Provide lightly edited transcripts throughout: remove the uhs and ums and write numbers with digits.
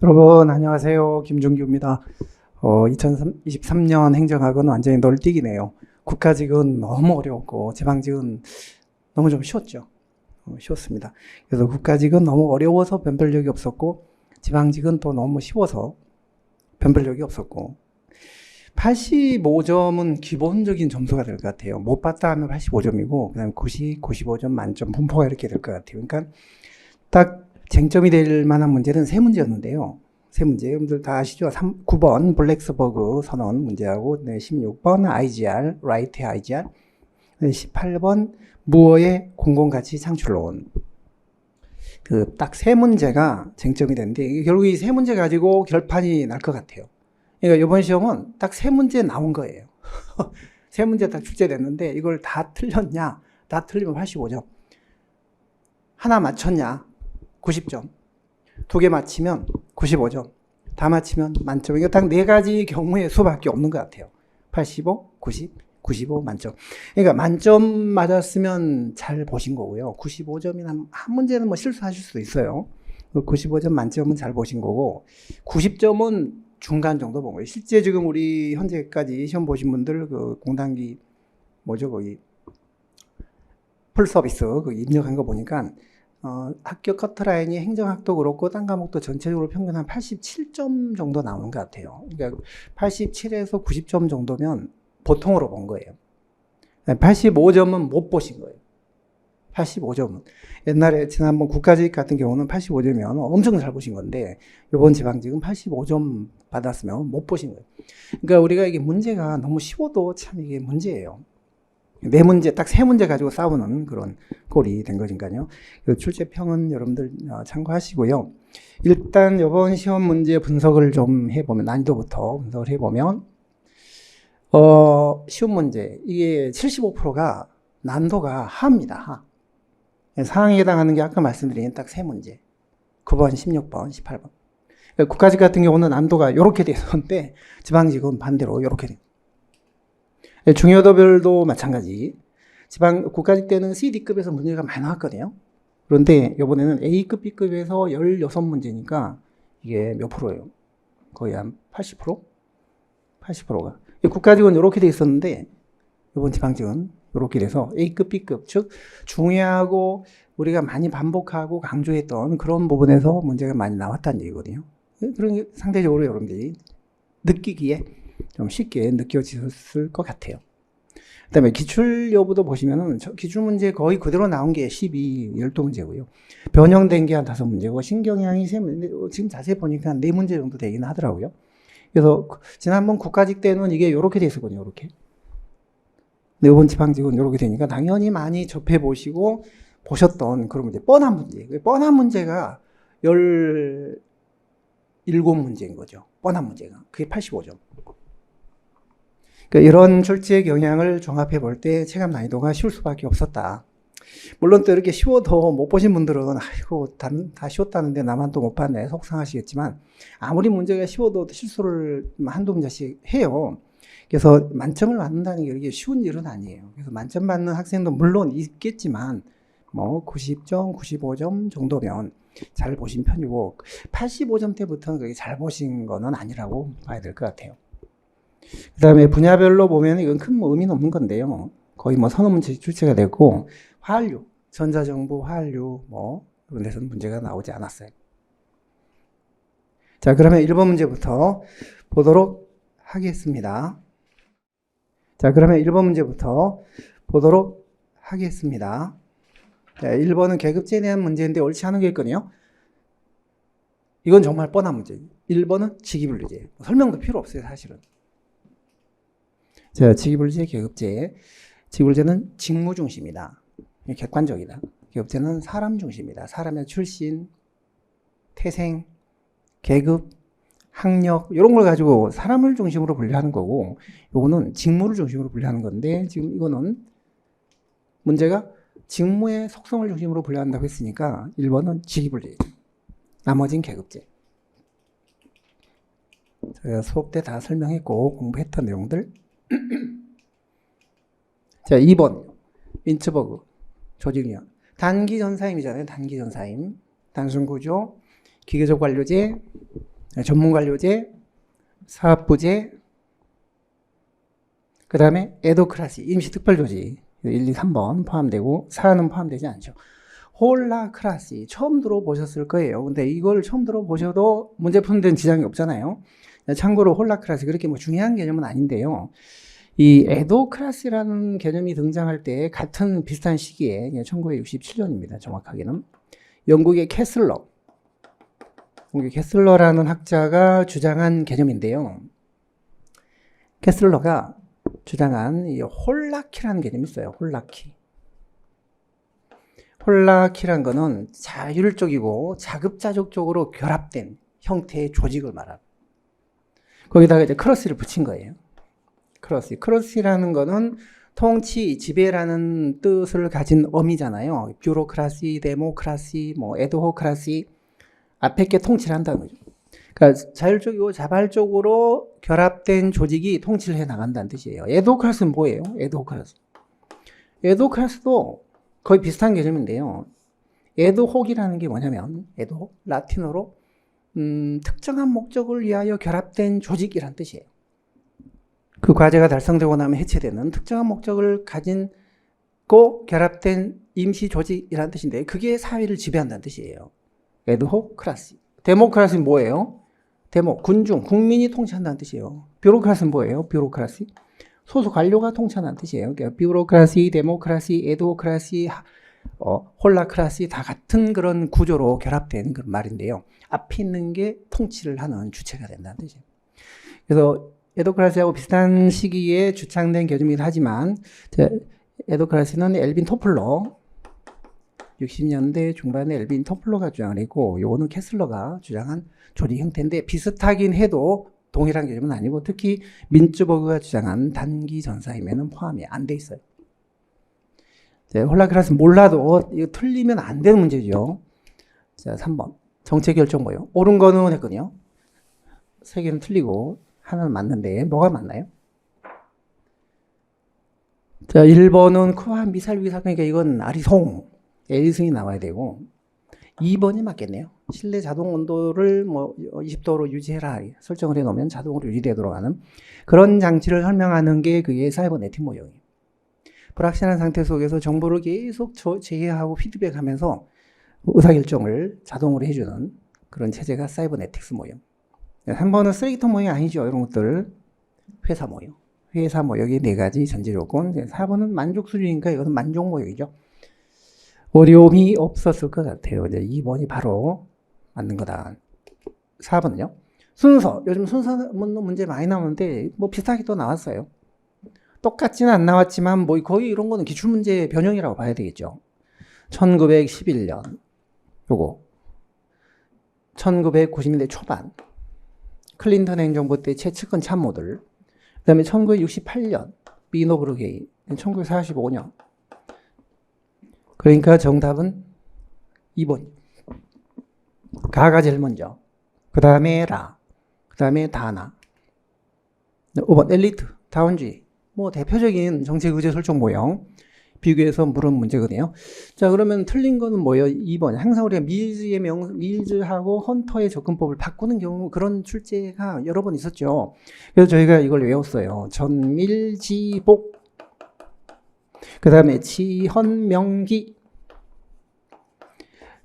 여러분 안녕하세요. 김종규입니다. 2023년 행정학은 완전히 널뛰기네요. 국가직은 너무 어려웠고 지방직은 너무 좀 쉬웠죠. 쉬웠습니다. 그래서 국가직은 너무 어려워서 변별력이 없었고 지방직은 또 너무 쉬워서 변별력이 없었고 85점은 기본적인 점수가 될 것 같아요. 못 봤다 하면 85점이고 그 다음에 90, 95점 만점 분포가 이렇게 될 것 같아요. 그러니까 딱 쟁점이 될 만한 문제는 세 문제였는데요. 세 문제, 여러분들 다 아시죠? 9번 블랙스버그 선언 문제하고 16번 IGR, 라이트의 IGR, 18번 무어의 공공가치 창출론. 그 딱 세 문제가 쟁점이 되는데 결국 이 세 문제 가지고 결판이 날 것 같아요. 그러니까 이번 시험은 딱 세 문제 나온 거예요. 세 문제 딱 출제됐는데 이걸 다 틀렸냐? 다 틀리면 85점. 하나 맞췄냐? 90점. 두 개 맞히면 95점. 다 맞히면 만점. 이거 딱 네 가지 경우의 수밖에 없는 것 같아요. 85, 90, 95 만점. 그러니까 만점 맞았으면 잘 보신 거고요. 95점이나 한 문제는 뭐 실수하실 수도 있어요. 95점 만점은 잘 보신 거고 90점은 중간 정도 본 거예요. 실제 지금 우리 현재까지 시험 보신 분들 그 공단기 뭐죠 거기 풀 서비스 그 입력한 거 보니까 합격 커트라인이 행정학도 그렇고 딴 과목도 전체적으로 평균 한 87점 정도 나오는 것 같아요. 그러니까 87에서 90점 정도면 보통으로 본 거예요. 85점은 못 보신 거예요. 85점은. 옛날에 지난번 국가직 같은 경우는 85점이면 엄청 잘 보신 건데 이번 지방직은 85점 받았으면 못 보신 거예요. 그러니까 우리가 이게 문제가 너무 쉬워도 참 이게 문제예요. 네 문제, 딱 세 문제 가지고 싸우는 그런 꼴이 된 거니까요. 출제평은 여러분들 참고하시고요. 일단 이번 시험 문제 분석을 좀 해보면, 난이도부터 분석을 해보면, 시험 문제, 이게 75%가 난도가 하입니다, 하. 상황에 해당하는 게 아까 말씀드린 딱 세 문제. 9번, 16번, 18번. 국가직 같은 경우는 난도가 이렇게 돼 있었는데, 지방직은 반대로 이렇게 돼. 중요도별도 마찬가지. 지방 국가직 때는 CD급에서 문제가 많이 나왔거든요. 그런데 이번에는 A급, B급에서 16문제니까 이게 몇 프로예요? 거의 한 80%? 80%가. 국가직은 이렇게 돼 있었는데 이번 지방직은 이렇게 돼서 A급, B급, 즉 중요하고 우리가 많이 반복하고 강조했던 그런 부분에서 문제가 많이 나왔다는 얘기거든요. 그런 게 상대적으로 여러분들이 느끼기에 좀 쉽게 느껴졌을 것 같아요. 그 다음에 기출 여부도 보시면은 기출 문제 거의 그대로 나온 게 12문제고요. 변형된 게 한 5문제고 신경향이 3문제, 지금 자세히 보니까 4문제 정도 되긴 하더라고요. 그래서 지난번 국가직 때는 이게 이렇게 돼 있었거든요. 이렇게. 근데 이번 지방직은 이렇게 되니까 당연히 많이 접해보시고 보셨던 그런 문제, 뻔한 문제. 뻔한 문제가 17문제인 거죠. 뻔한 문제가. 그게 85점. 그러니까 이런 출제 경향을 종합해 볼 때 체감 난이도가 쉬울 수밖에 없었다. 물론 또 이렇게 쉬워도 못 보신 분들은 아이고 다 쉬웠다는데 나만 또 못 봤네 속상하시겠지만 아무리 문제가 쉬워도 실수를 한두 문제씩 해요. 그래서 만점을 받는다는 게 이게 쉬운 일은 아니에요. 그래서 만점 받는 학생도 물론 있겠지만 뭐 90점, 95점 정도면 잘 보신 편이고 85점대부터는 그게 잘 보신 거는 아니라고 봐야 될 것 같아요. 그 다음에 분야별로 보면 이건 큰 의미는 없는 건데요. 거의 뭐 서너 문제 출제가 됐고, 화학류, 전자정보, 화학류, 뭐, 이런 데서는 문제가 나오지 않았어요. 자, 그러면 1번 문제부터 보도록 하겠습니다. 자, 그러면 1번 문제부터 보도록 하겠습니다. 자, 1번은 계급제에 대한 문제인데 옳지 않은 게 있거든요. 이건 정말 뻔한 문제예요. 1번은 직위분리제예요. 설명도 필요 없어요, 사실은. 자, 직위분리제, 계급제. 직위분리제는 직무 중심이다. 객관적이다. 계급제는 사람 중심이다. 사람의 출신, 태생, 계급, 학력 이런 걸 가지고 사람을 중심으로 분류하는 거고 요거는 직무를 중심으로 분류하는 건데 지금 이거는 문제가 직무의 속성을 중심으로 분류한다고 했으니까 1번은 직위분리제. 나머지는 계급제. 제가 수업 때 다 설명했고 공부했던 내용들. 자, 2번 윈츠버그 조직위원 단기전사임이잖아요. 단기전사임 단순구조 기계적 관료제 전문관료제, 사업부제, 그 다음에 에도크라시, 임시특별조직 1, 2, 3번 포함되고 사안은 포함되지 않죠. 홀라크라시 처음 들어보셨을 거예요. 근데 이걸 처음 들어보셔도 문제 푸는 데는 지장이 없잖아요. 참고로 홀라크라시 그렇게 뭐 중요한 개념은 아닌데요. 이 에도크라시라는 개념이 등장할 때 같은 비슷한 시기에 1967년입니다. 정확하게는 영국의 캐슬러라는 학자가 주장한 개념인데요. 캐슬러가 주장한 이 홀라키라는 개념이 있어요. 홀라키란 거는 자율적이고 자급자족적으로 결합된 형태의 조직을 말합니다. 거기다가 이제 크러시를 붙인 거예요. 크러시라는 거는 통치, 지배라는 뜻을 가진 어미잖아요. 뷰로크라시, 데모크라시, 뭐 에드호크라시, 앞에 게 통치를 한다는 거죠. 그러니까 자율적이고 자발적으로 결합된 조직이 통치를 해 나간다는 뜻이에요. 에드호크라시는 뭐예요? 에드호크라시도 거의 비슷한 개념인데요. 에드혹이라는 게 뭐냐면 라틴어로 특정한 목적을 위하여 결합된 조직이란 뜻이에요. 그 과제가 달성되고 나면 해체되는 특정한 목적을 가진고 결합된 임시 조직이란 뜻인데 그게 사회를 지배한다는 뜻이에요. 에드호크라시. 데모크라시는 뭐예요? 군중, 국민이 통치한다는 뜻이에요. 뷰로크라시는 뭐예요? 소수 관료가 통치한다는 뜻이에요. 그러니까 뷰로크라시, 데모크라시, 에드호크라시, 홀라크라시 다 같은 그런 구조로 결합된 그런 말인데요. 앞에 있는 게 통치를 하는 주체가 된다는 뜻이에요. 그래서 에도크라시하고 비슷한 시기에 주창된 개념이긴 하지만 에도크라시는 엘빈 토플러 60년대 중반에 엘빈 토플러가 주장을 했고 요거는 캐슬러가 주장한 조직 형태인데 비슷하긴 해도 동일한 개념은 아니고 특히 민츠버그가 주장한 단기 전사임에는 포함이 안 돼 있어요. 홀라크라시 몰라도 이거 틀리면 안 되는 문제죠. 자, 3번. 정책 결정 뭐예요? 옳은 거는 했거든요. 3개는 틀리고 하나는 맞는데 뭐가 맞나요? 자, 1번은 크와 미사일 위사 그러니까 이건 에디슨이 나와야 되고 2번이 맞겠네요. 실내 자동 온도를 뭐 20도로 유지해라 설정을 해놓으면 자동으로 유지되도록 하는 그런 장치를 설명하는 게 그게 사이버네틱 모형이에요. 불확실한 상태 속에서 정보를 계속 제어하고 피드백하면서 의사결정을 자동으로 해주는 그런 체제가 사이버네틱스 모형. 3번은 쓰레기통 모형이 아니죠. 이런 것들 회사 모형. 회사 모형이 4가지 전제 조건. 4번은 만족 수준이니까 이것은 만족 모형이죠. 어려움이 없었을 것 같아요. 이제 2번이 바로 맞는 거다. 4번은요. 순서. 요즘 순서 문제 많이 나오는데 뭐 비슷하게 또 나왔어요. 똑같지는 안 나왔지만 뭐 거의 이런 거는 기출문제 변형이라고 봐야 되겠죠. 1911년 요거 1990년대 초반 클린턴 행정부 때 최측근 참모들 그 다음에 1968년 미노브르게이 1945년 그러니까 정답은 2번 가가 제일 먼저 그 다음에 그 다음에 다나 5번 엘리트 다원주의 뭐 대표적인 정책 의제 설정 모형 비교해서 물은 문제거든요. 자, 그러면 틀린 거는 뭐예요? 2번. 항상 우리가 밀즈하고 헌터의 접근법을 바꾸는 경우 그런 출제가 여러 번 있었죠. 그래서 저희가 이걸 외웠어요. 전밀지복. 그 다음에 지헌명기.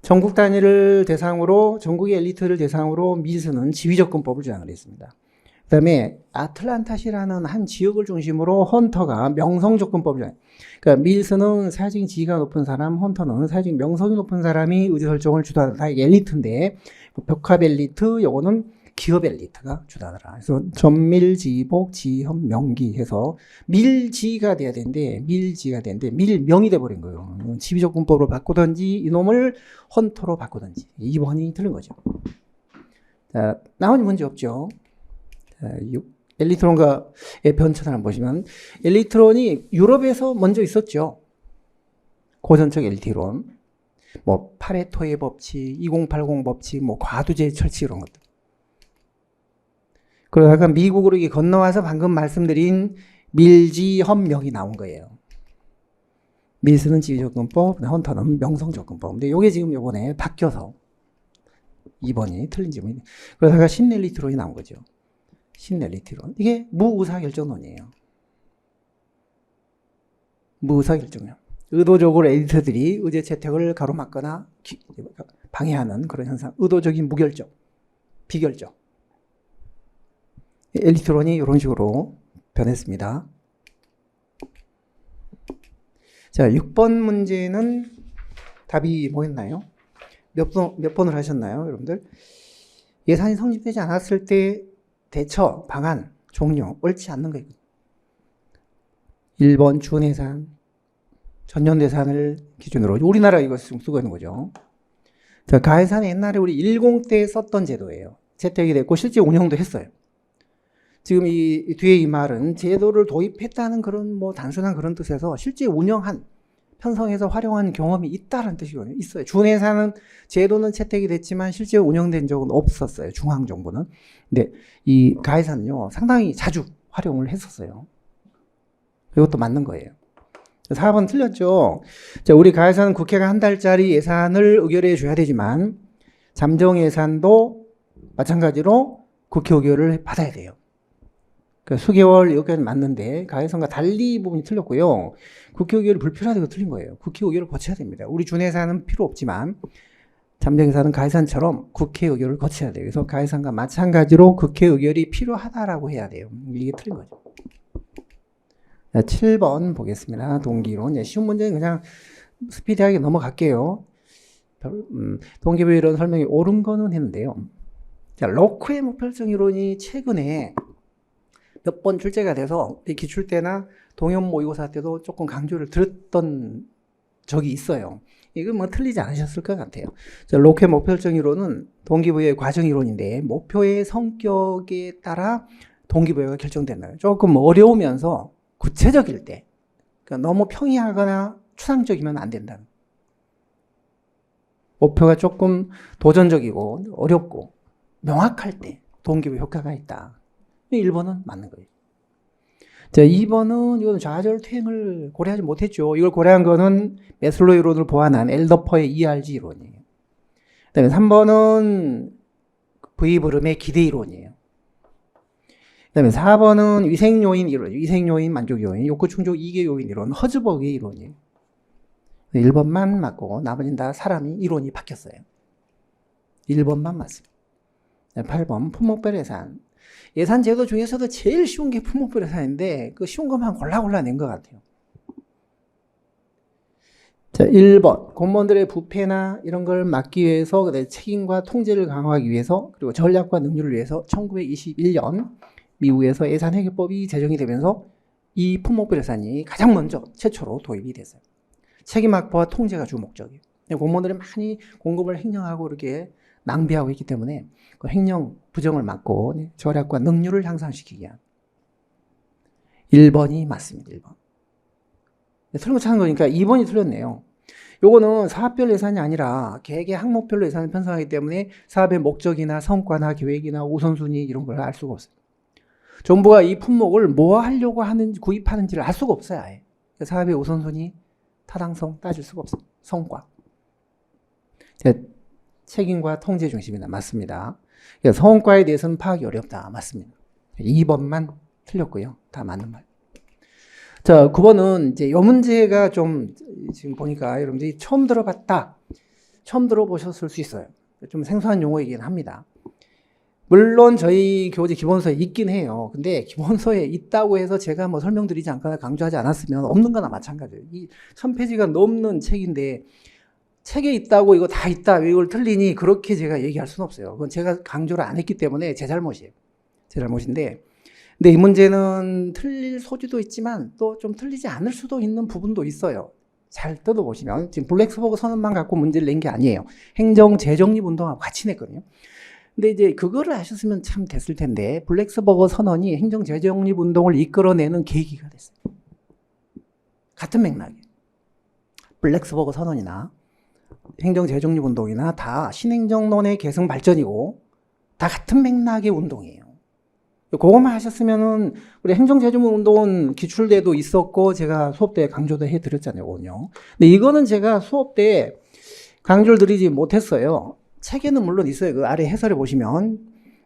전국 단위를 대상으로, 전국의 엘리트를 대상으로 밀즈는 지휘접근법을 주장을 했습니다. 그 다음에 아틀란타시라는 한 지역을 중심으로 헌터가 명성접근법을 그러니까 밀스는 사회적인 지위가 높은 사람, 헌터는 사회적인 명성이 높은 사람이 의사결정을 주도하는 다 엘리트인데 벽합 엘리트, 요거는 기업 엘리트가 주도하더라. 그래서 전밀지복, 지헌명기 해서 밀지가 돼야 되는데 밀명이 돼버린 거예요. 지휘접근법으로 바꾸든지 이놈을 헌터로 바꾸든지 2번이 틀린 거죠. 자, 나머지 문제 없죠. 엘리트론과의 변천을 한번 보시면 엘리트론이 유럽에서 먼저 있었죠. 고전적 엘리트론 뭐 파레토의 법칙, 2080 법칙, 뭐 과두제 철칙 이런 것들. 그러다가 미국으로 건너와서 방금 말씀드린 밀지헌명이 나온 거예요. 밀스는 지휘접근법, 헌터는 명성접근법. 근데 이게 지금 요번에 바뀌어서 2번이 틀린 질문이. 그러다가 신렐리티론이 나온 거죠. 신렐리티론. 이게 무의사결정론이에요. 무의사결정론. 의도적으로 에디터들이 의제 채택을 가로막거나 방해하는 그런 현상. 의도적인 무결정, 비결정. 엘리트론이 이런 식으로 변했습니다. 자, 6번 문제는 답이 뭐였나요? 몇 번을 하셨나요, 여러분들? 예산이 성립되지 않았을 때 대처, 방안, 종료, 옳지 않는 거예요. 1번 준예산, 전년대산을 기준으로 우리나라 이거 쓰고 있는 거죠. 자, 가예산은 옛날에 우리 10 때 썼던 제도예요. 채택이 됐고 실제 운영도 했어요. 지금 이 뒤에 이 말은 제도를 도입했다는 그런 뭐 단순한 그런 뜻에서 실제 운영한 편성해서 활용한 경험이 있다는 뜻이거든요. 있어요. 준예산은 제도는 채택이 됐지만 실제 운영된 적은 없었어요. 중앙정부는. 근데 이 가예산은요 상당히 자주 활용을 했었어요. 이것도 맞는 거예요. 4번 틀렸죠. 자, 우리 가예산은 국회가 한 달짜리 예산을 의결해 줘야 되지만 잠정 예산도 마찬가지로 국회 의결을 받아야 돼요. 그러니까 수개월 의결은 맞는데 가예산과 달리 부분이 틀렸고요. 국회 의결이 불필요하다고 틀린 거예요. 국회 의결을 거쳐야 됩니다. 우리 준예산은 필요 없지만 잠정 예산은 가예산처럼 국회 의결을 거쳐야 돼요. 그래서 가예산과 마찬가지로 국회 의결이 필요하다라고 해야 돼요. 이게 틀린 거죠. 7번 보겠습니다. 동기이론. 쉬운 문제는 그냥 스피디하게 넘어갈게요. 동기부여 이론 설명이 옳은 거는 했는데요. 자, 로크의 목표성 이론이 최근에 몇 번 출제가 돼서 기출 때나 동형 모의고사 때도 조금 강조를 들었던 적이 있어요. 이건 뭐 틀리지 않으셨을 것 같아요. 자, 로크의 목표성 이론은 동기부여의 과정 이론인데 목표의 성격에 따라 동기부여가 결정된다. 조금 어려우면서 구체적일 때, 그러니까 너무 평이하거나 추상적이면 안 된다. 목표가 조금 도전적이고 어렵고 명확할 때 동기부여 효과가 있다. 1번은 맞는 거예요. 자, 2번은 이건 좌절 퇴행을 고려하지 못했죠. 이걸 고려한 거는 메슬로우 이론을 보완한 엘더퍼의 ERG 이론이에요. 그다음에 3번은 V브름의 기대 이론이에요. 그다음에 4번은 위생요인 이론, 위생요인 만족요인, 욕구충족 이계 요인 이론, 허즈버그의 이론이에요. 1번만 맞고 나머지는 다 사람이 이론이 바뀌었어요. 1번만 맞습니다. 8번 품목별 예산. 예산 제도 중에서도 제일 쉬운 게 품목별 예산인데 그 쉬운 것만 골라 낸 것 같아요. 자, 1번 공무원들의 부패나 이런 걸 막기 위해서 책임과 통제를 강화하기 위해서 그리고 전략과 능률을 위해서 1921년 미국에서 예산회계법이 제정이 되면서 이 품목별 예산이 가장 먼저 최초로 도입이 됐어요. 책임 확보와 통제가 주 목적이에요. 공무원들이 많이 공급을 횡령하고 이렇게 낭비하고 있기 때문에 그 횡령 부정을 막고 절약과 능률을 향상시키기 위한 1번이 맞습니다. 1번. 틀린 거 찾은 거니까 2번이 틀렸네요. 요거는 사업별 예산이 아니라 개개 항목별로 예산을 편성하기 때문에 사업의 목적이나 성과나 계획이나 우선순위 이런 걸 알 수가 없어요. 정부가 이 품목을 뭐 하려고 하는지 구입하는지를 알 수가 없어요. 아예. 사업의 우선순위, 타당성 따질 수가 없어요. 성과. 책임과 통제 중심이다. 맞습니다. 성과에 대해서는 파악이 어렵다. 맞습니다. 2번만 틀렸고요. 다 맞는 말. 자, 9번은 이제 이 문제가 좀 지금 보니까 여러분들이 처음 들어봤다. 처음 들어보셨을 수 있어요. 좀 생소한 용어이긴 합니다. 물론 저희 교재 기본서에 있긴 해요. 근데 기본서에 있다고 해서 제가 뭐 설명드리지 않거나 강조하지 않았으면 없는 거나 마찬가지예요. 이 1000페이지가 넘는 책인데 책에 있다고 이거 다 있다, 이걸 틀리니 그렇게 제가 얘기할 수는 없어요. 그건 제가 강조를 안 했기 때문에 제 잘못이에요. 제 잘못인데 근데 이 문제는 틀릴 소지도 있지만 또 좀 틀리지 않을 수도 있는 부분도 있어요. 잘 뜯어보시면 지금 블랙스버그 선언만 갖고 문제를 낸 게 아니에요. 행정 재정립 운동하고 같이 냈거든요. 근데 이제 그거를 아셨으면 참 됐을 텐데 블랙스버그 선언이 행정 재정립 운동을 이끌어내는 계기가 됐어요. 같은 맥락이에요. 블랙스버그 선언이나 행정 재정립 운동이나 다 신행정론의 계승 발전이고 다 같은 맥락의 운동이에요. 그것만 하셨으면은 우리 행정재정립 운동은 기출대도 있었고 제가 수업 때 강조도 해드렸잖아요. 오늘요. 근데 이거는 제가 수업 때 강조를 드리지 못했어요. 책에는 물론 있어요. 그 아래 해설에 보시면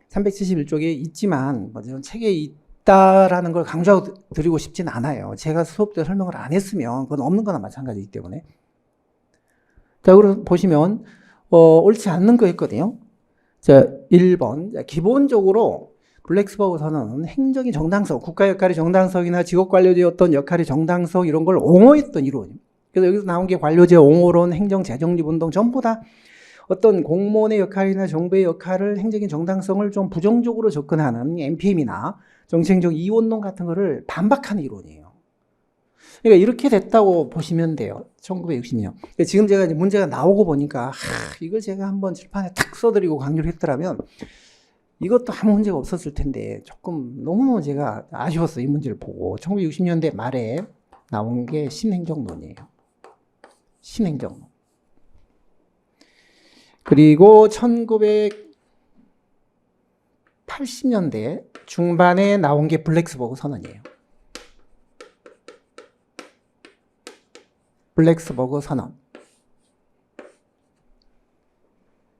371쪽에 있지만 책에 있다라는 걸 강조하고 드리고 싶진 않아요. 제가 수업 때 설명을 안 했으면 그건 없는 거나 마찬가지이기 때문에. 자, 그럼 보시면 옳지 않는 거 했거든요. 자, 1번. 기본적으로 블랙스버그 선언은 행정의 정당성, 국가 역할의 정당성이나 직업 관료제의 어떤 역할의 정당성 이런 걸 옹호했던 이론입니다. 그래서 여기서 나온 게 관료제 옹호론, 행정 재정립 운동 전부 다 어떤 공무원의 역할이나 정부의 역할을 행정의 정당성을 좀 부정적으로 접근하는 NPM이나 정치행정 이원론 같은 거를 반박하는 이론이에요. 그러니까 이렇게 됐다고 보시면 돼요. 1960년. 그러니까 지금 제가 이제 문제가 나오고 보니까 이걸 제가 한번 칠판에 탁 써드리고 강조를 했더라면 이것도 아무 문제가 없었을 텐데 조금 너무너무 제가 아쉬웠어요. 이 문제를 보고. 1960년대 말에 나온 게 신행정론이에요. 신행정론. 그리고 1980년대 중반에 나온 게 블랙스버그 선언이에요. 블랙스버그 선언.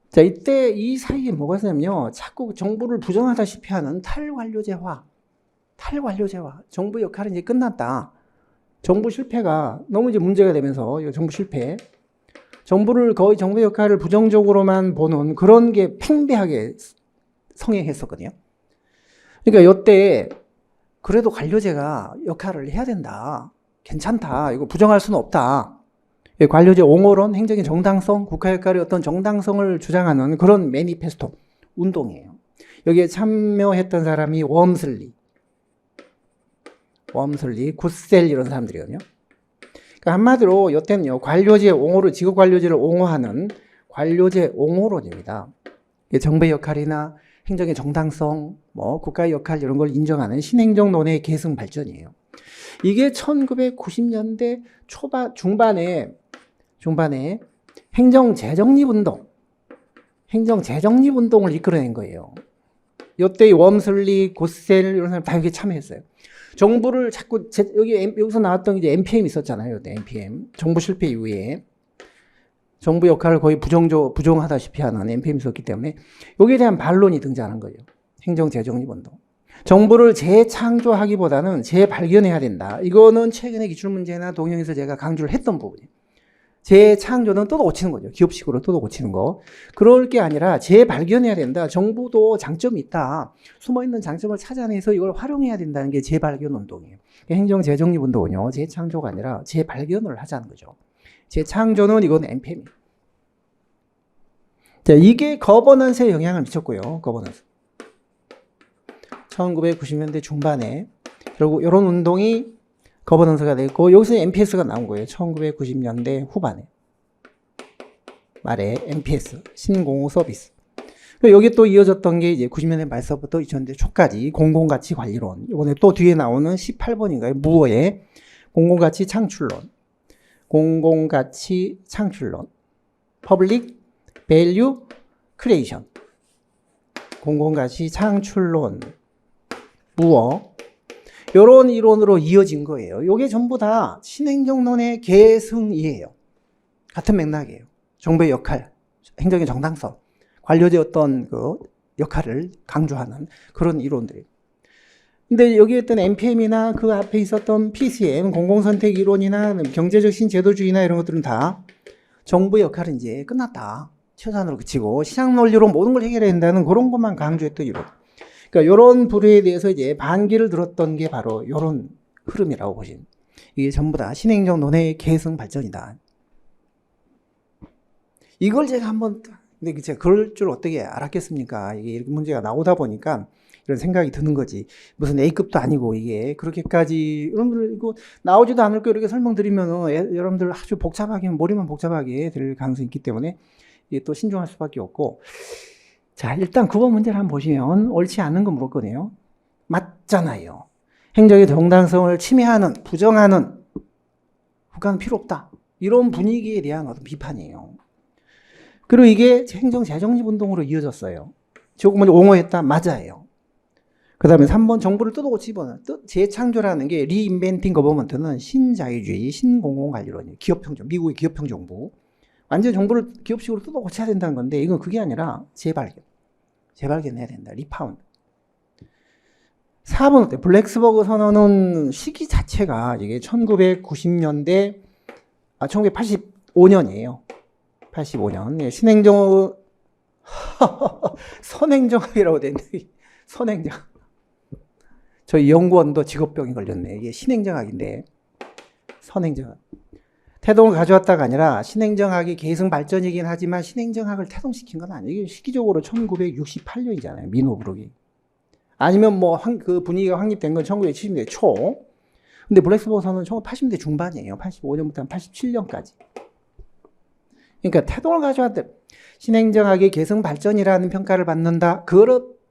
자, 이때 이 사이에 뭐가 있냐면요. 자꾸 정부를 부정하다시피 하는 탈관료제화. 탈관료제화. 정부 역할은 이제 끝났다. 정부 실패가 너무 이제 문제가 되면서 정부 실패. 정부를 거의 정부 역할을 부정적으로만 보는 그런 게 팽배하게 성행했었거든요. 그러니까 이때 그래도 관료제가 역할을 해야 된다. 괜찮다. 이거 부정할 수는 없다. 관료제 옹호론, 행정의 정당성, 국가 역할의 어떤 정당성을 주장하는 그런 매니페스토 운동이에요. 여기에 참여했던 사람이 웜슬리, 굿셀 이런 사람들이거든요. 그러니까 한마디로 이때는요, 관료제 옹호를, 직업 관료제를 옹호하는 관료제 옹호론입니다. 정부의 역할이나 행정의 정당성, 국가의 역할 이런 걸 인정하는 신행정론의 계승 발전이에요. 이게 1990년대 중반에 행정 재정립 운동을 이끌어낸 거예요. 이때 웜슬리, 굿셀 이런 사람 다 여기 참여했어요. 정부를 자꾸 여기서 나왔던 이제 NPM 있었잖아요. NPM 정부 실패 이후에 정부 역할을 거의 부정하다시피 하는 NPM이 있었기 때문에 여기에 대한 반론이 등장한 거예요. 행정 재정립 운동. 정부를 재창조하기보다는 재발견해야 된다. 이거는 최근에 기출문제나 동영에서 제가 강조를 했던 부분이에요. 재창조는 또 고치는 거죠. 기업식으로 또 고치는 거. 그럴 게 아니라 재발견해야 된다. 정부도 장점이 있다. 숨어있는 장점을 찾아내서 이걸 활용해야 된다는 게 재발견 운동이에요. 행정 재정립 운동은요. 재창조가 아니라 재발견을 하자는 거죠. 재창조는 이건 NPM이에요. 자, 이게 거버넌스에 영향을 미쳤고요. 거버넌스. 1990년대 중반에 결국 이런 운동이 거버넌스가 됐고 여기서 MPS가 나온 거예요. 1990년대 후반에 말에 MPS 신공호 서비스. 여기 또 이어졌던 게 이제 90년대 말서부터 2000년대 초까지 공공가치 관리론. 이번에 또 뒤에 나오는 18번인가요? 무어의 공공가치 창출론. 공공가치 창출론. Public Value Creation. 공공가치 창출론. 무어. 이런 이론으로 이어진 거예요. 이게 전부 다 신행정론의 계승이에요. 같은 맥락이에요. 정부의 역할, 행정의 정당성, 관료제 어떤 그 역할을 강조하는 그런 이론들이에요. 근데 여기에 있던 NPM이나 그 앞에 있었던 PCM, 공공선택 이론이나 경제적 신제도주의나 이런 것들은 다 정부의 역할은 이제 끝났다. 최소한으로 그치고 시장 논리로 모든 걸 해결해야 된다는 그런 것만 강조했던 이론. 그러니까 이런 부류에 대해서 이제 반기를 들었던 게 바로 이런 흐름이라고 보시면 이게 전부 다 신행정론의 계승 발전이다. 이걸 제가 한번 근데 제가 그럴 줄 어떻게 알았겠습니까? 이게 이렇게 문제가 나오다 보니까 이런 생각이 드는 거지. 무슨 A급도 아니고 이게 그렇게까지 여러분들 이거 나오지도 않을 거 이렇게 설명드리면은 여러분들 아주 복잡하게 머리만 복잡하게 될 가능성이 있기 때문에 이게 또 신중할 수밖에 없고. 자, 일단 9번 문제를 한번 보시면 옳지 않은 거 물었거든요. 맞잖아요. 행정의 정당성을 침해하는, 부정하는 국가는 필요 없다. 이런 분위기에 대한 어떤 비판이에요. 그리고 이게 행정 재정립 운동으로 이어졌어요. 조금 옹호했다. 맞아요. 그 다음에 3번 정부를 뜯어고 집어넣는 재창조라는 게 리인벤팅 거버먼트는 신자유주의, 신공공관리론이에요. 기업형정, 미국의 기업형정부. 완전 정보를 기업식으로 뜯어 고쳐야 된다는 건데 이건 그게 아니라 재발견해야 된다. 리파운드. 4번 어때? 블랙스버그 선언은 시기 자체가 이게 1990년대 1985년이에요. 85년. 예, 선행정학이라고 돼 있는데 선행정학. 저희 연구원도 직업병이 걸렸네. 이게 신행정학인데 선행정학. 태동을 가져왔다가 아니라 신행정학이 계승 발전이긴 하지만 신행정학을 태동시킨 건 아니에요. 이게 시기적으로 1968년이잖아요. 민호부록이. 아니면 뭐 그 분위기가 확립된 건 1970년대 초. 근데 블랙스버그 선언은 1980년대 중반이에요. 85년부터 87년까지. 그러니까 태동을 가져왔다. 신행정학이 계승 발전이라는 평가를 받는다.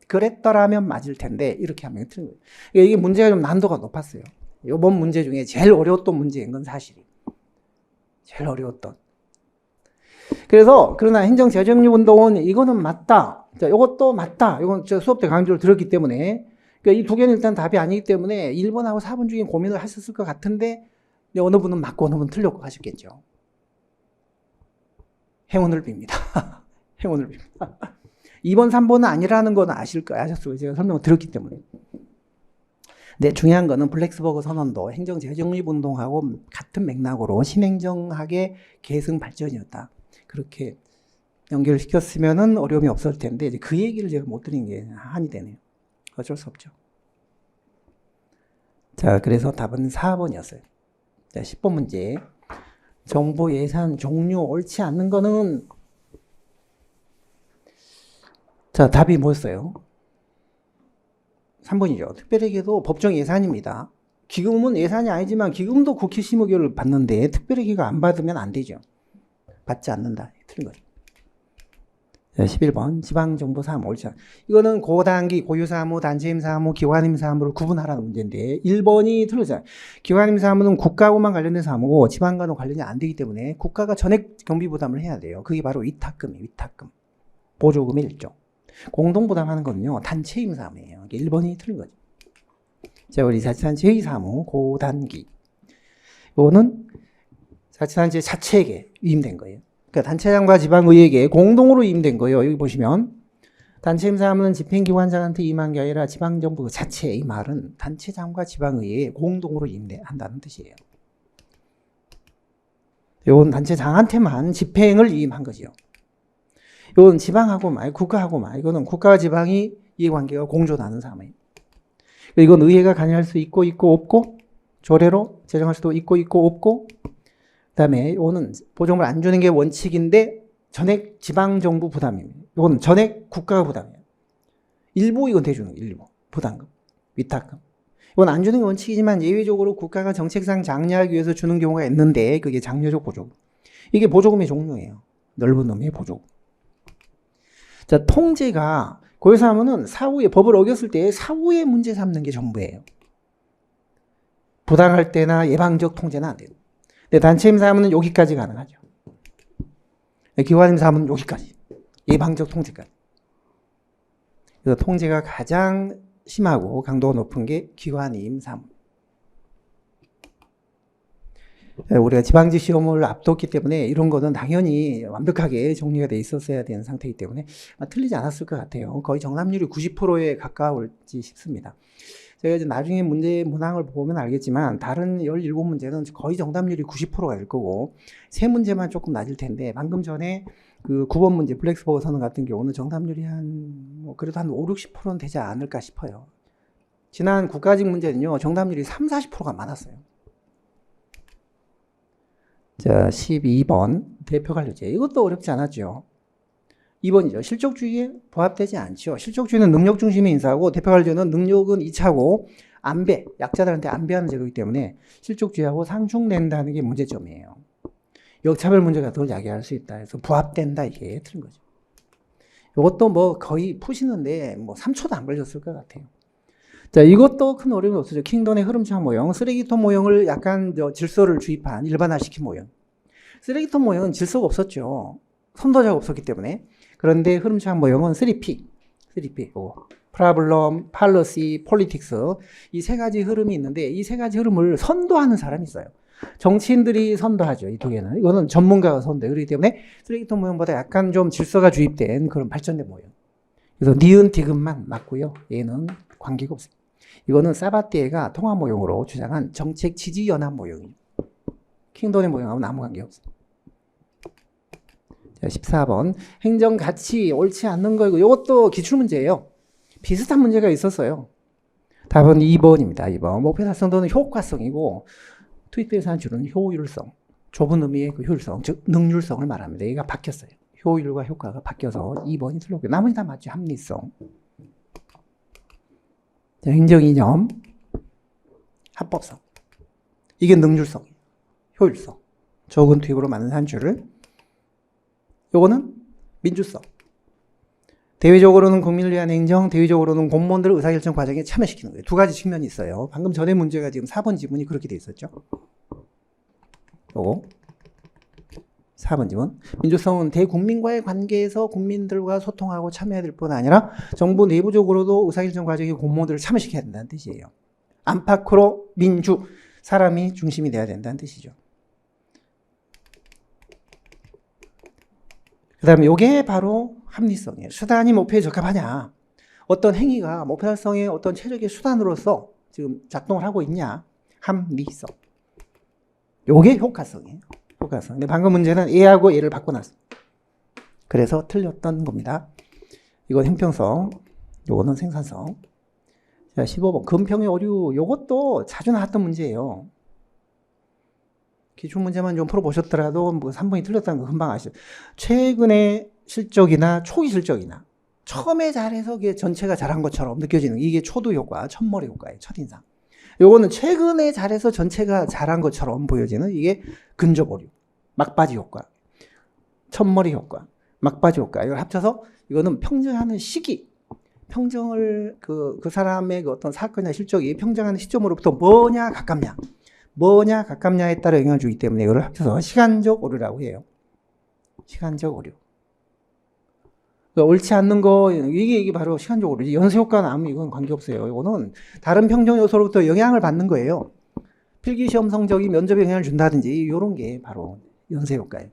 그랬더라면 맞을 텐데 이렇게 하면 틀린 거예요. 그러니까 이게 문제가 좀 난도가 높았어요. 이번 문제 중에 제일 어려웠던 문제인 건 사실이에요. 제일 어려웠던. 그러나 행정재정립운동은 이거는 맞다. 자, 이것도 맞다. 이건 저 수업 때 강조를 들었기 때문에 그러니까 이 두 개는 일단 답이 아니기 때문에 1번하고 4번 중에 고민을 하셨을 것 같은데 어느 분은 맞고 어느 분은 틀렸고 하셨겠죠. 행운을 빕니다. 행운을 빕니다. 2번, 3번은 아니라는 건 아셨을 거예요. 제가 설명을 드렸기 때문에. 근데 중요한 거는 블랙스버그 선언도 행정재정립운동하고 같은 맥락으로 신행정학의 계승 발전이었다. 그렇게 연결시켰으면 어려움이 없을 텐데 이제 그 얘기를 제가 못 드린 게 한이 되네요. 어쩔 수 없죠. 자, 그래서 답은 4번이었어요. 자, 10번 문제. 정보 예산 종류 옳지 않는 거는 자, 답이 뭐였어요? 3번이죠. 특별회계도 법정 예산입니다. 기금은 예산이 아니지만 기금도 국회 심의결을 받는데 특별회계가 안 받으면 안 되죠. 받지 않는다. 틀린 거죠. 11번 지방정보사무 옳지 않다. 이거는 고단기, 고유사무, 단체임사무, 기관임사무를 구분하라는 문제인데 1번이 틀렸잖아요. 기관임사무는 국가하고만 관련된 사무고 지방과는 관련이 안 되기 때문에 국가가 전액 경비 부담을 해야 돼요. 그게 바로 위탁금이에요. 위탁금. 보조금의 일종. 공동부담하는 거는요. 단체임사무예요. 1번이 틀린 거죠. 자, 우리 자치단체 회의사무 고단기. 이거는 자치단체 자체에게 위임된 거예요. 그러니까 단체장과 지방의회에게 공동으로 위임된 거예요. 여기 보시면 단체임사무는 집행기관장한테 임한 게 아니라 지방정부 자체. 이 말은 단체장과 지방의회에 공동으로 위임한다는 뜻이에요. 이건 단체장한테만 집행을 위임한 거죠. 이건 지방하고 말, 국가하고 말. 이거는 국가와 지방이 이해관계가 공존하는 사무예요. 이건 의회가 관여할 수 있고 없고 조례로 제정할 수도 있고 없고 그다음에 이거는 보조금을 안 주는 게 원칙인데 전액 지방정부 부담입니다. 이거는 전액 국가가 부담이에요. 일부 이건 대주는 거예요. 일부 부담금, 위탁금. 이건 안 주는 게 원칙이지만 예외적으로 국가가 정책상 장려하기 위해서 주는 경우가 있는데 그게 장려적 보조금. 이게 보조금의 종류예요. 넓은 의미의 보조금. 자, 통제가 고유사무는 사후에 법을 어겼을 때 사후에 문제 삼는 게 전부예요. 부당할 때나 예방적 통제는 안 돼요. 근데 단체임사무는 여기까지 가능하죠. 기관임사무는 여기까지. 예방적 통제까지. 그래서 통제가 가장 심하고 강도가 높은 게 기관임사무. 우리가 지방직 시험을 앞뒀기 때문에 이런 거는 당연히 완벽하게 정리가 돼 있었어야 되는 상태이기 때문에 틀리지 않았을 것 같아요. 거의 정답률이 90%에 가까울지 싶습니다. 제가 이제 나중에 문제 문항을 보면 알겠지만 다른 17문제는 거의 정답률이 90%가 될 거고 세 문제만 조금 낮을 텐데 방금 전에 그 9번 문제 블랙스버그 선언 같은 경우는 정답률이 그래도 한 5, 60%는 되지 않을까 싶어요. 지난 국가직 문제는요 정답률이 3, 40%가 많았어요. 자, 12번 대표관료제. 이것도 어렵지 않았죠. 2번이죠. 실적주의에 부합되지 않죠. 실적주의는 능력 중심의 인사고 대표관료제는 능력은 2차고 안배, 약자들한테 안배하는 제도이기 때문에 실적주의하고 상충된다는 게 문제점이에요. 역차별 문제가 더 야기할 수 있다 해서 부합된다 이게 틀린 거죠. 이것도 뭐 거의 푸시는데 뭐 3초도 안 걸렸을 것 같아요. 자, 이것도 큰 어려움이 없어요. 킹돈의 흐름차 모형, 쓰레기통 모형을 약간 질서를 주입한 일반화시킨 모형. 쓰레기통 모형은 질서가 없었죠. 선도자가 없었기 때문에. 그런데 흐름차 모형은 3P, 프라블럼, 팔러시, 폴리틱스 이 세 가지 흐름이 있는데 이 세 가지 흐름을 선도하는 사람이 있어요. 정치인들이 선도하죠. 이 두 개는. 이거는 전문가가 선도해요. 그렇기 때문에 쓰레기통 모형보다 약간 좀 질서가 주입된 그런 발전된 모형. 그래서 니은 디귿만 맞고요. 얘는 관계가 없어요. 이거는 사바띠에가 통합 모형으로 주장한 정책 지지 연합 모형이에요. 킹돈의 모형하고는 아무 관계 없어요. 자, 14번. 행정 가치 옳지 않는 거이고 이것도 기출문제예요. 비슷한 문제가 있었어요. 답은 2번입니다. 2번. 목표 달성도는 효과성이고 투입돼서 한 줄은 효율성. 좁은 의미의 그 효율성, 즉 능률성을 말합니다. 얘가 바뀌었어요. 효율과 효과가 바뀌어서 2번이 틀렸고요. 나머지 다 맞죠. 합리성. 자, 행정이념. 합법성. 이게 능률성. 효율성. 적은 투입으로 만든 한 줄을. 요거는 민주성. 대외적으로는 국민을 위한 행정, 대외적으로는 공무원들을 의사결정 과정에 참여시키는 거예요. 두 가지 측면이 있어요. 방금 전에 문제가 지금 4번 지문이 그렇게 돼 있었죠. 요거 4번 지문. 민주성은 대국민과의 관계에서 국민들과 소통하고 참여해야 될 뿐 아니라 정부 내부적으로도 의사결정 과정에 공무원들을 참여시켜야 된다는 뜻이에요. 안팎으로 민주, 사람이 중심이 돼야 된다는 뜻이죠. 그 다음에 이게 바로 합리성이에요. 수단이 목표에 적합하냐. 어떤 행위가 목표 달성의 어떤 최적의 수단으로서 지금 작동을 하고 있냐. 합리성. 이게 효과성이에요. 효과성. 근데 방금 문제는 A하고 A를 바꿔놨어. 그래서 틀렸던 겁니다. 이건 형평성. 이거는 생산성. 자, 15번. 금평의 오류. 이것도 자주 나왔던 문제예요. 기출문제만 좀 풀어보셨더라도 뭐 3번이 틀렸다는 거 금방 아시죠. 최근의 실적이나 초기 실적이나 처음에 잘해서 그게 전체가 잘한 것처럼 느껴지는 이게 초두 효과, 첫머리 효과예요. 첫인상. 요거는 최근에 잘해서 전체가 잘한 것처럼 보여지는 이게 근접 오류, 막바지 효과, 첫머리 효과, 막바지 효과. 이걸 합쳐서 이거는 평정하는 시기, 평정을 그 사람의 그 어떤 사건이나 실적이 평정하는 시점으로부터 뭐냐 가깝냐에 따라 영향을 주기 때문에 이걸 합쳐서 시간적 오류라고 해요. 시간적 오류. 그러니까 옳지 않는 거, 이게 바로 시간적 오류지. 연쇄효과는 아무 이건 관계없어요. 이거는 다른 평정 요소로부터 영향을 받는 거예요. 필기시험 성적이 면접에 영향을 준다든지, 이런 게 바로 연쇄효과예요.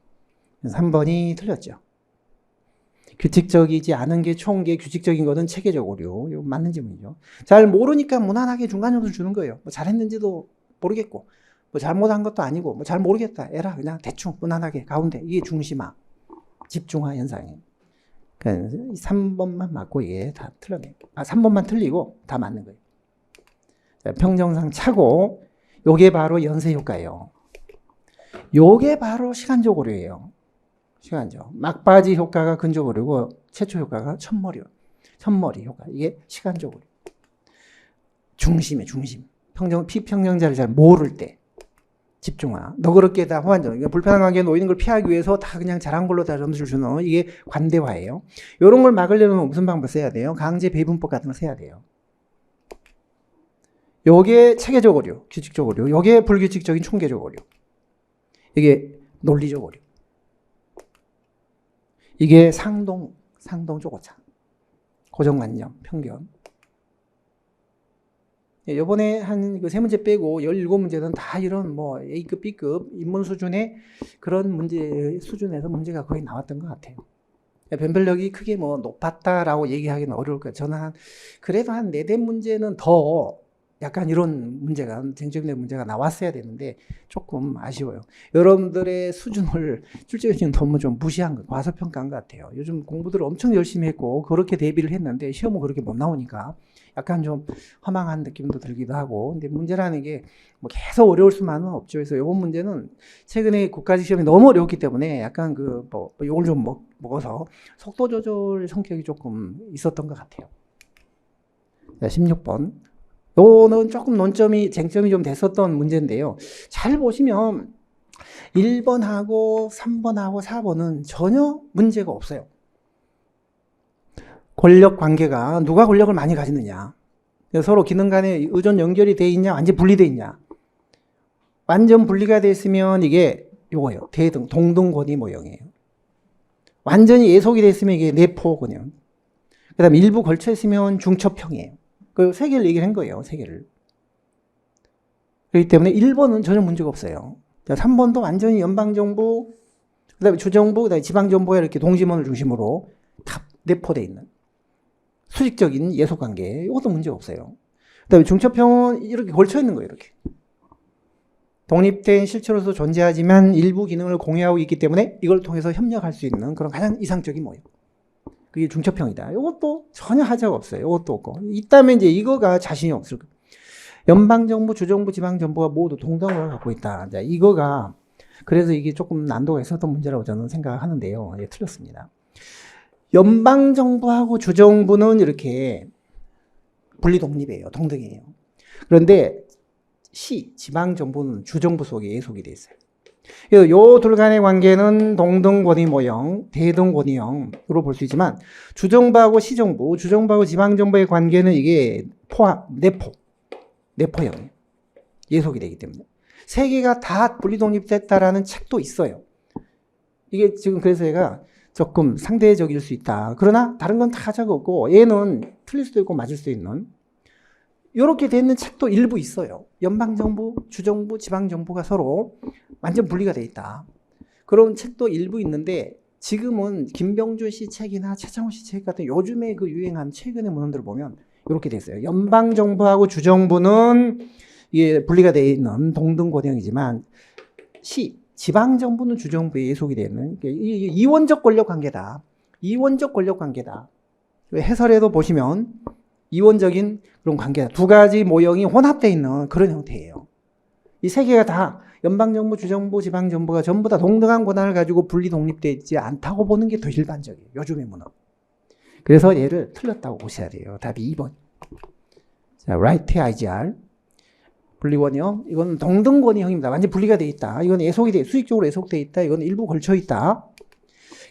3번이 틀렸죠. 규칙적이지 않은 게 총계, 규칙적인 거는 체계적 오류. 이거 맞는 질문이죠. 잘 모르니까 무난하게 중간 점수 주는 거예요. 뭐 잘했는지도 모르겠고, 뭐 잘못한 것도 아니고, 뭐 잘 모르겠다. 에라, 그냥 대충 무난하게 가운데. 이게 중심화, 집중화 현상이에요. 3번만 맞고 이게 다 틀렸네요. 3번만 틀리고 다 맞는 거예요. 자, 평정상 차고, 요게 바로 연쇄효과예요. 요게 바로 시간적 오류예요. 시간적. 막바지 효과가 근접 오류고, 최초 효과가 첫머리 효과. 이게 시간적 오류. 중심이에요, 중심. 피평정자를 잘 모를 때. 집중화. 너그럽게 다 호환적. 그러니까 불편한 관계에 놓이는 걸 피하기 위해서 다 그냥 잘한 걸로 다 점수를 주는 이게 관대화예요. 이런 걸 막으려면 무슨 방법 써야 돼요? 강제 배분법 같은 거 써야 돼요. 요게 체계적 오류, 규칙적 오류. 요게 불규칙적인 총계적 오류. 이게 논리적 오류. 이게 상동 쪼고차. 고정관념, 편견. 요번에 한 그 3문제 빼고 17문제는 다 이런 뭐 A급, B급 인문 수준의 그런 문제 수준에서 문제가 거의 나왔던 것 같아요. 변별력이 크게 뭐 높았다라고 얘기하기는 어려울 거예요. 저는 그래도 한 4대 문제는 더 약간 이런 문제가, 쟁점의 문제가 나왔어야 되는데 조금 아쉬워요. 여러분들의 수준을 출제자님 너무 좀 무시한 거, 과소평가한 것 같아요. 요즘 공부들 엄청 열심히 했고 그렇게 대비를 했는데 시험은 그렇게 못 나오니까 약간 좀 허망한 느낌도 들기도 하고. 근데 문제라는 게 뭐 계속 어려울 수만은 없죠. 그래서 이번 문제는 최근에 국가직 시험이 너무 어려웠기 때문에 약간 요걸 좀 먹어서 속도 조절 성격이 조금 있었던 것 같아요. 자, 16번. 요는 조금 쟁점이 좀 됐었던 문제인데요. 잘 보시면 1번하고 3번하고 4번은 전혀 문제가 없어요. 권력 관계가 누가 권력을 많이 가지느냐, 서로 기능 간에 의존 연결이 돼 있냐, 완전 분리돼 있냐. 완전 분리가 돼 있으면 이게 요거예요. 대등, 동등권위 모형이에요. 완전히 예속이 돼 있으면 이게 내포권형. 그 다음에 일부 걸쳐 있으면 중첩형이에요. 그 세 개를 얘기를 한 거예요. 세 개를. 그렇기 때문에 1번은 전혀 문제가 없어요. 자, 3번도 완전히 연방정부, 그 다음에 주정부, 그 다음에 지방정부가 이렇게 동지문을 중심으로 다 내포되어 있는 수직적인 예속관계. 이것도 문제가 없어요. 그 다음에 중첩형은 이렇게 걸쳐 있는 거예요. 이렇게. 독립된 실체로서 존재하지만 일부 기능을 공유하고 있기 때문에 이걸 통해서 협력할 수 있는 그런 가장 이상적인 모형. 그게 중첩형이다. 이것도 전혀 하자가 없어요. 이것도 없고. 있다면 이제 이거가 자신이 없을 거예요. 연방정부, 주정부, 지방정부가 모두 동등을 갖고 있다. 자, 이거가 그래서 이게 조금 난도가 있었던 문제라고 저는 생각하는데요. 예, 틀렸습니다. 연방정부하고 주정부는 이렇게 분리독립이에요. 동등이에요. 그런데 지방정부는 주정부 속에 예속이 돼 있어요. 그래서 요 둘 간의 관계는 동등권위 모형, 대등권위형으로 볼 수 있지만 주정부하고 시정부, 주정부하고 지방정부의 관계는 이게 내포형이에요. 예속이 되기 때문에. 세 개가 다 분리독립됐다라는 책도 있어요. 이게 지금 그래서 얘가 조금 상대적일 수 있다. 그러나 다른 건 다 하자가 없고 얘는 틀릴 수도 있고 맞을 수도 있는 이렇게 돼 있는 책도 일부 있어요. 연방정부, 주정부, 지방정부가 서로 완전 분리가 돼 있다. 그런 책도 일부 있는데 지금은 김병준 씨 책이나 최창호 씨 책 같은 요즘에 그 유행한 최근의 문헌들을 보면 이렇게 돼 있어요. 연방정부하고 주정부는 이게 분리가 돼 있는 동등고령이지만 지방정부는 주정부에 예속이 되는 이원적 권력관계다. 이원적 권력관계다. 해설에도 보시면 이원적인 그런 관계다. 두 가지 모형이 혼합되어 있는 그런 형태예요. 이 세 개가 다 연방정부, 주정부, 지방정부가 전부 다 동등한 권한을 가지고 분리 독립되어 있지 않다고 보는 게 더 일반적이에요. 요즘의 문헌. 그래서 얘를 틀렸다고 보셔야 돼요. 답이 2번. 자, right IGR. 분리권형. 이건 동등권위형입니다. 완전 분리가 되어 있다. 이건 수직적으로 예속되어 있다. 이건 일부 걸쳐 있다.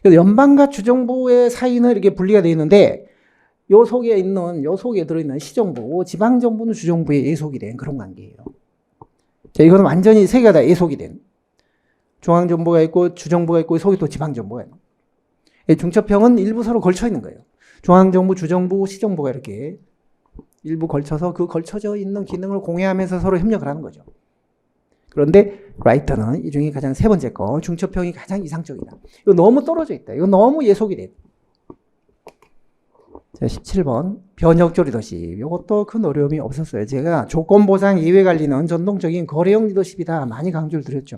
그래서 연방과 주정부의 사이는 이렇게 분리가 되어 있는데 요 속에 들어있는 시정부, 지방정부는 주정부에 예속이 된 그런 관계예요. 자, 이거는 완전히 세 개가 다 예속이 된. 중앙정부가 있고, 주정부가 있고, 속에 또 지방정부가 있는. 중첩형은 일부 서로 걸쳐 있는 거예요. 중앙정부, 주정부, 시정부가 이렇게 일부 걸쳐서 그 걸쳐져 있는 기능을 공유하면서 서로 협력을 하는 거죠. 그런데 라이터는 이 중에 가장 세 번째 거, 중첩형이 가장 이상적이다. 이거 너무 떨어져 있다. 이거 너무 예속이 돼. 자, 17번 변혁적 리더십. 이것도 큰 어려움이 없었어요. 제가 조건보상 예외관리는 전통적인 거래형 리더십이다 많이 강조를 드렸죠.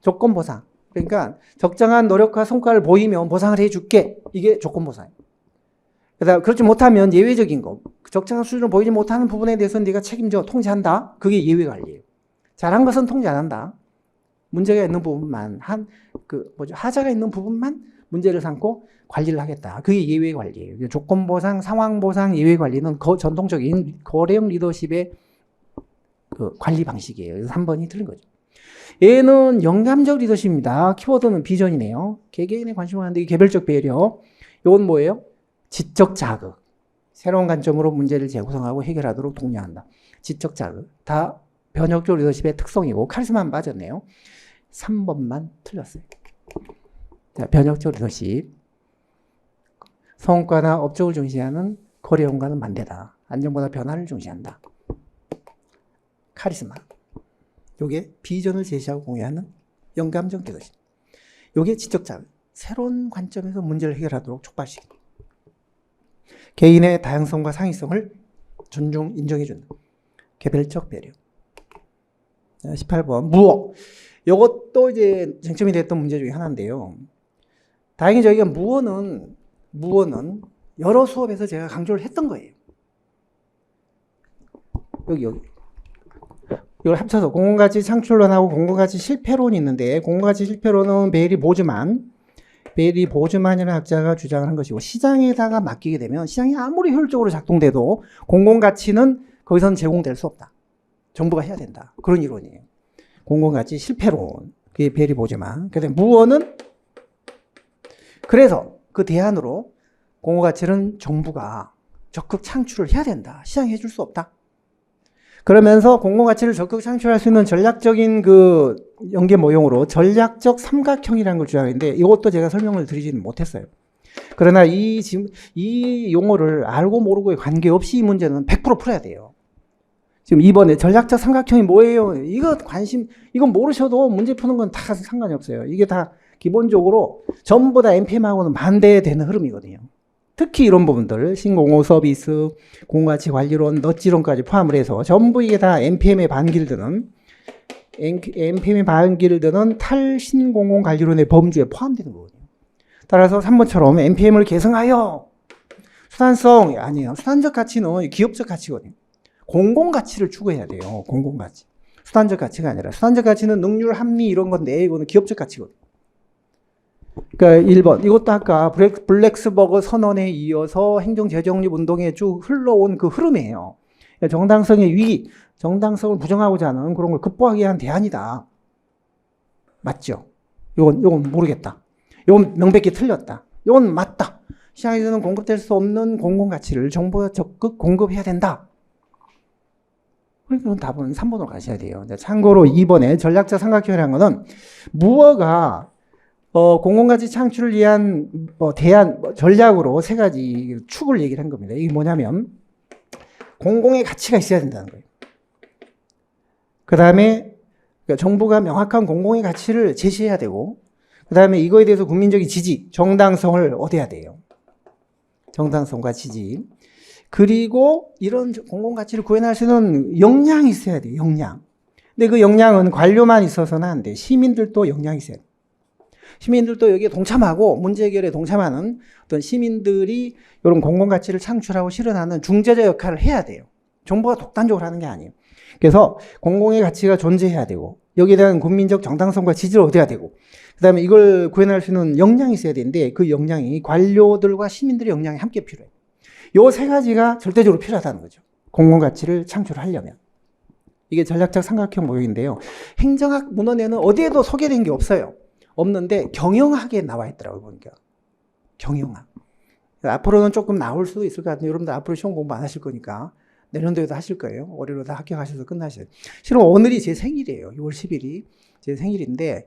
조건보상. 그러니까 적정한 노력과 성과를 보이면 보상을 해줄게. 이게 조건보상이에요. 그렇지 못하면 예외적인 거. 적정한 수준을 보이지 못하는 부분에 대해서는 네가 책임져 통제한다. 그게 예외관리예요. 잘한 것은 통제 안 한다. 문제가 있는 부분만 하자가 있는 부분만 문제를 삼고 관리를 하겠다. 그게 예외 관리예요. 조건 보상, 상황 보상, 예외 관리는 전통적인 거래형 리더십의 그 관리 방식이에요. 그래서 3번이 틀린 거죠. 얘는 영감적 리더십입니다. 키워드는 비전이네요. 개개인의 관심을 하는데 개별적 배려. 이건 뭐예요? 지적 자극. 새로운 관점으로 문제를 재구성하고 해결하도록 독려한다. 지적 자극. 다 변혁적 리더십의 특성이고 카리스마만 빠졌네요. 3번만 틀렸어요. 자, 변혁적 리더십. 성과나 업적을 중시하는 거래형과는 반대다. 안정보다 변화를 중시한다. 카리스마. 요게 비전을 제시하고 공유하는 영감적 리더십. 요게 지적 자극. 새로운 관점에서 문제를 해결하도록 촉발시킨다. 개인의 다양성과 상위성을 존중, 인정해준다. 개별적 배려. 18번 무어. 이것도 이제 쟁점이 됐던 문제 중에 하나인데요. 다행히 저희가 무어는 여러 수업에서 제가 강조를 했던 거예요. 여기. 이걸 합쳐서 공공가치 창출론하고 공공가치 실패론이 있는데, 공공가치 실패론은 베리 보즈만이라는 학자가 주장을 한 것이고, 시장에다가 맡기게 되면 시장이 아무리 효율적으로 작동돼도 공공가치는 거기서는 제공될 수 없다. 정부가 해야 된다. 그런 이론이에요. 공공가치 실패론. 그게 베리 보즈만. 무어는 그래서 그 대안으로 공공가치는 정부가 적극 창출을 해야 된다. 시장이 해줄 수 없다. 그러면서 공공가치를 적극 창출할 수 있는 전략적인 그 연계 모형으로 전략적 삼각형이라는 걸 주장했는데 이것도 제가 설명을 드리지는 못했어요. 그러나 이 용어를 알고 모르고에 관계없이 이 문제는 100% 풀어야 돼요. 지금 이번에 전략적 삼각형이 뭐예요? 이건 모르셔도 문제 푸는 건 다 상관이 없어요. 이게 다 기본적으로 전부 다 NPM하고는 반대되는 흐름이거든요. 특히 이런 부분들, 신공호 서비스, 공가치 관리론, 넛지론까지 포함을 해서 전부 이게 다 NPM에 반기를 드는 탈신공공 관리론의 범주에 포함되는 거거든요. 따라서 3번처럼 NPM을 계승하여 수단성, 아니에요. 수단적 가치는 기업적 가치거든요. 공공가치를 추구해야 돼요. 공공가치. 수단적 가치가 아니라. 수단적 가치는 능률, 합리 이런 건데 이거는 기업적 가치거든요. 그러니까 1번. 이것도 아까 블랙스버그 선언에 이어서 행정재정립 운동에 쭉 흘러온 그 흐름이에요. 정당성의 위기, 정당성을 부정하고자 하는 그런 걸 극복하기 위한 대안이다. 맞죠? 요건 모르겠다. 요건 명백히 틀렸다. 요건 맞다. 시장에서는 공급될 수 없는 공공가치를 정부가 적극 공급해야 된다. 그럼 답은 3번으로 가셔야 돼요. 참고로 2번에 전략적 삼각형이라는 것은 무엇가 공공가치 창출을 위한 대안, 전략으로 세 가지 축을 얘기를 한 겁니다. 이게 뭐냐면 공공의 가치가 있어야 된다는 거예요. 그 다음에 정부가 명확한 공공의 가치를 제시해야 되고, 그 다음에 이거에 대해서 국민적인 지지, 정당성을 얻어야 돼요. 정당성과 지지. 그리고 이런 공공가치를 구현할 수 있는 역량이 있어야 돼요. 역량. 근데 그 역량은 관료만 있어서는 안 돼. 시민들도 역량이 있어야 돼. 시민들도 여기에 동참하고 문제 해결에 동참하는 어떤 시민들이 이런 공공가치를 창출하고 실현하는 중재자 역할을 해야 돼요. 정부가 독단적으로 하는 게 아니에요. 그래서 공공의 가치가 존재해야 되고 여기에 대한 국민적 정당성과 지지를 얻어야 되고 그 다음에 이걸 구현할 수 있는 역량이 있어야 되는데 그 역량이 관료들과 시민들의 역량이 함께 필요해요. 요 세 가지가 절대적으로 필요하다는 거죠. 공공가치를 창출하려면. 이게 전략적 삼각형 모형인데요. 행정학 문헌에는 어디에도 소개된 게 없어요. 없는데 경영학에 나와 있더라고요. 보니까. 경영학. 앞으로는 조금 나올 수도 있을 것 같은데 여러분들 앞으로 시험 공부 안 하실 거니까 내년도에도 하실 거예요. 올해로 다 합격하셔서 끝나셔요. 실은 오늘이 제 생일이에요. 6월 10일이 제 생일인데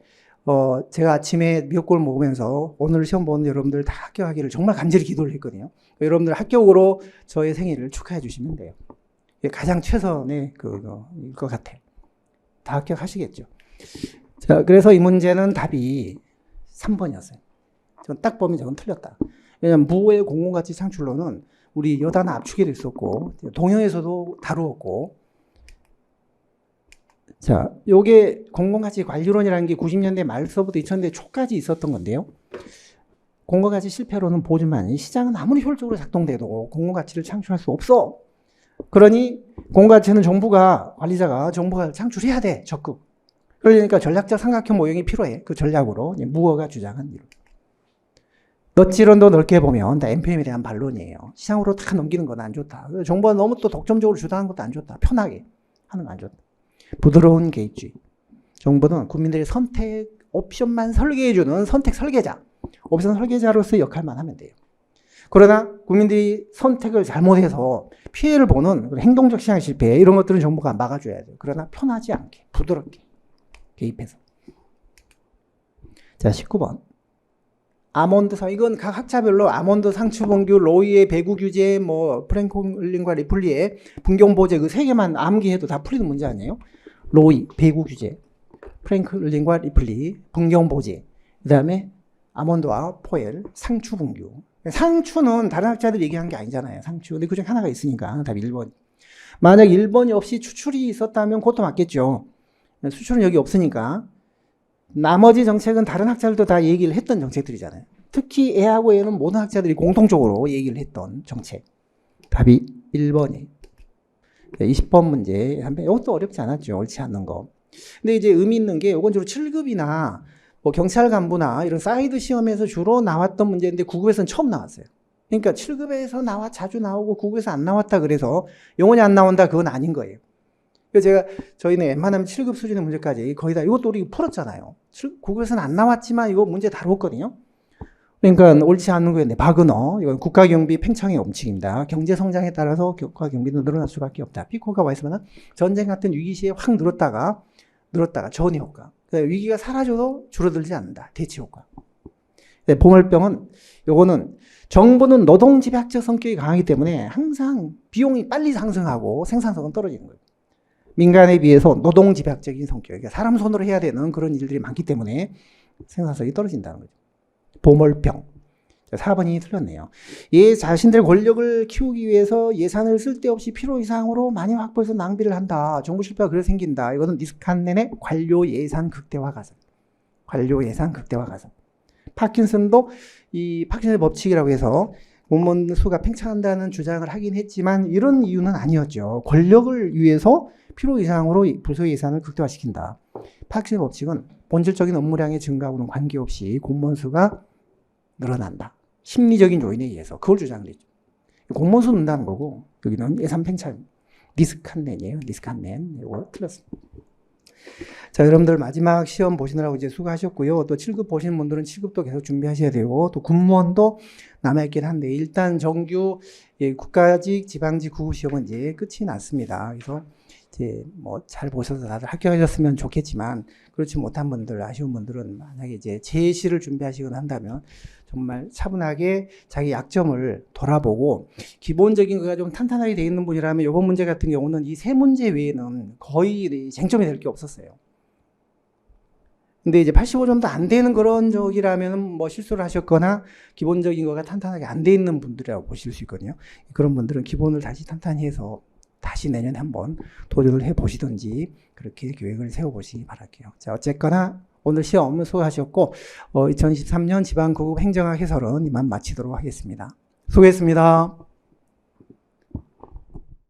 제가 아침에 미역국을 먹으면서 오늘 시험 보는 여러분들 다 합격하기를 정말 간절히 기도를 했거든요. 여러분들 합격으로 저의 생일을 축하해 주시면 돼요. 이게 가장 최선의 그일 것 같아요. 다 합격하시겠죠. 자, 그래서 이 문제는 답이 3번이었어요. 저는 딱 보면 저건 틀렸다. 왜냐하면 무의 공공가치 창출로는 우리 여단 압축에도 있었고 동영에서도 다루었고 자, 요게 공공가치 관리론이라는 게 90년대 말서부터 2000년대 초까지 있었던 건데요. 공공가치 실패로는 보지만 시장은 아무리 효율적으로 작동돼도 공공가치를 창출할 수 없어. 그러니 공공가치는 관리자가 정부가 창출해야 돼. 적극. 그러니까 전략적 삼각형 모형이 필요해. 그 전략으로 무어가 주장한 이론. 넛지론도 넓게 보면 다 NPM에 대한 반론이에요. 시장으로 다 넘기는 건 안 좋다. 정부가 너무 또 독점적으로 주도하는 것도 안 좋다. 편하게 하는 건 안 좋다. 부드러운 개입주의. 정부는 국민들의 선택 옵션만 설계해주는 선택 설계자. 옵션 설계자로서의 역할만 하면 돼요. 그러나 국민들이 선택을 잘못해서 피해를 보는 행동적 시장 실패 이런 것들은 정부가 막아줘야 돼요. 그러나 편하지 않게 부드럽게 개입해서. 자, 19번. 아몬드상, 이건 각 학자별로 아몬드 상추분규, 로이의 배구 규제, 프랭클린과 리플리의 분경보제 그 세 개만 암기해도 다 풀리는 문제 아니에요? 로이, 배구 규제, 프랭클린과 리플리, 분경보제, 그 다음에 아몬드와 포엘, 상추분규. 상추는 다른 학자들이 얘기한 게 아니잖아요. 상추. 근데 그 중에 하나가 있으니까 답이 1번. 만약 1번이 없이 추출이 있었다면 그것도 맞겠죠. 수출은 여기 없으니까. 나머지 정책은 다른 학자들도 다 얘기를 했던 정책들이잖아요. 특히 애하고 애는 모든 학자들이 공통적으로 얘기를 했던 정책. 답이 1번이에요. 20번 문제. 이것도 어렵지 않았죠. 옳지 않는 거. 근데 이제 의미 있는 게 이건 주로 7급이나 경찰 간부나 이런 사이드 시험에서 주로 나왔던 문제인데 9급에서는 처음 나왔어요. 그러니까 7급에서 자주 나오고 9급에서 안 나왔다 그래서 영원히 안 나온다 그건 아닌 거예요. 그래서 저희는 웬만하면 7급 수준의 문제까지 거의 다 이것도 우리 풀었잖아요. 9급에서는 안 나왔지만 이거 문제 다뤘거든요. 그러니까 옳지 않는 거였네. 바그너. 이건 국가경비 팽창의 원칙입니다. 경제성장에 따라서 국가경비는 늘어날 수밖에 없다. 피코가 와 있으면 전쟁 같은 위기 시에 확 늘었다가 전이 효과. 위기가 사라져도 줄어들지 않는다. 대치 효과. 보물병은 요거는 정부는 노동집약적 성격이 강하기 때문에 항상 비용이 빨리 상승하고 생산성은 떨어지는 거예요. 민간에 비해서 노동집약적인 성격, 그러니까 사람 손으로 해야 되는 그런 일들이 많기 때문에 생산성이 떨어진다는 거죠. 보몰병. 4번이 틀렸네요. 얘 자신들 권력을 키우기 위해서 예산을 쓸데없이 필요 이상으로 많이 확보해서 낭비를 한다. 정부 실패가 그래 생긴다. 이거는 니스칸넨의 관료 예산 극대화 가설. 관료 예산 극대화 가설. 파킨슨도 이 파킨슨의 법칙이라고 해서 공무원 수가 팽창한다는 주장을 하긴 했지만 이런 이유는 아니었죠. 권력을 위해서 필요 이상으로 부서 예산을 극대화시킨다. 파킨슨의 법칙은 본질적인 업무량의 증가하고는 관계없이 공무원 수가 늘어난다. 심리적인 요인에 의해서 그걸 주장을 했죠. 공무원 수 는다는 거고 여기는 예산 팽창. 니스칸넨이에요. 니스칸넨. 이거 틀렸습니다. 자, 여러분들 마지막 시험 보시느라고 이제 수고하셨고요. 또 7급 보시는 분들은 7급도 계속 준비하셔야 되고, 또 군무원도 남아있긴 한데, 일단 정규 국가직, 지방직 구급 시험은 이제 끝이 났습니다. 그래서 이제 뭐 잘 보셔서 다들 합격하셨으면 좋겠지만, 그렇지 못한 분들, 아쉬운 분들은 만약에 이제 재시를 준비하시거나 한다면, 정말 차분하게 자기 약점을 돌아보고, 기본적인 거가 좀 탄탄하게 되어 있는 분이라면, 이번 문제 같은 경우는 이 세 문제 외에는 거의 쟁점이 될 게 없었어요. 근데 이제 85점도 안 되는 그런 적이라면 뭐 실수를 하셨거나 기본적인 거가 탄탄하게 안 돼 있는 분들이라고 보실 수 있거든요. 그런 분들은 기본을 다시 탄탄히 해서 다시 내년에 한번 도전을 해 보시든지 그렇게 계획을 세워 보시기 바랄게요. 자, 어쨌거나 오늘 시험 수고하셨고 2023년 지방구급 행정학 해설은 이만 마치도록 하겠습니다. 수고했습니다.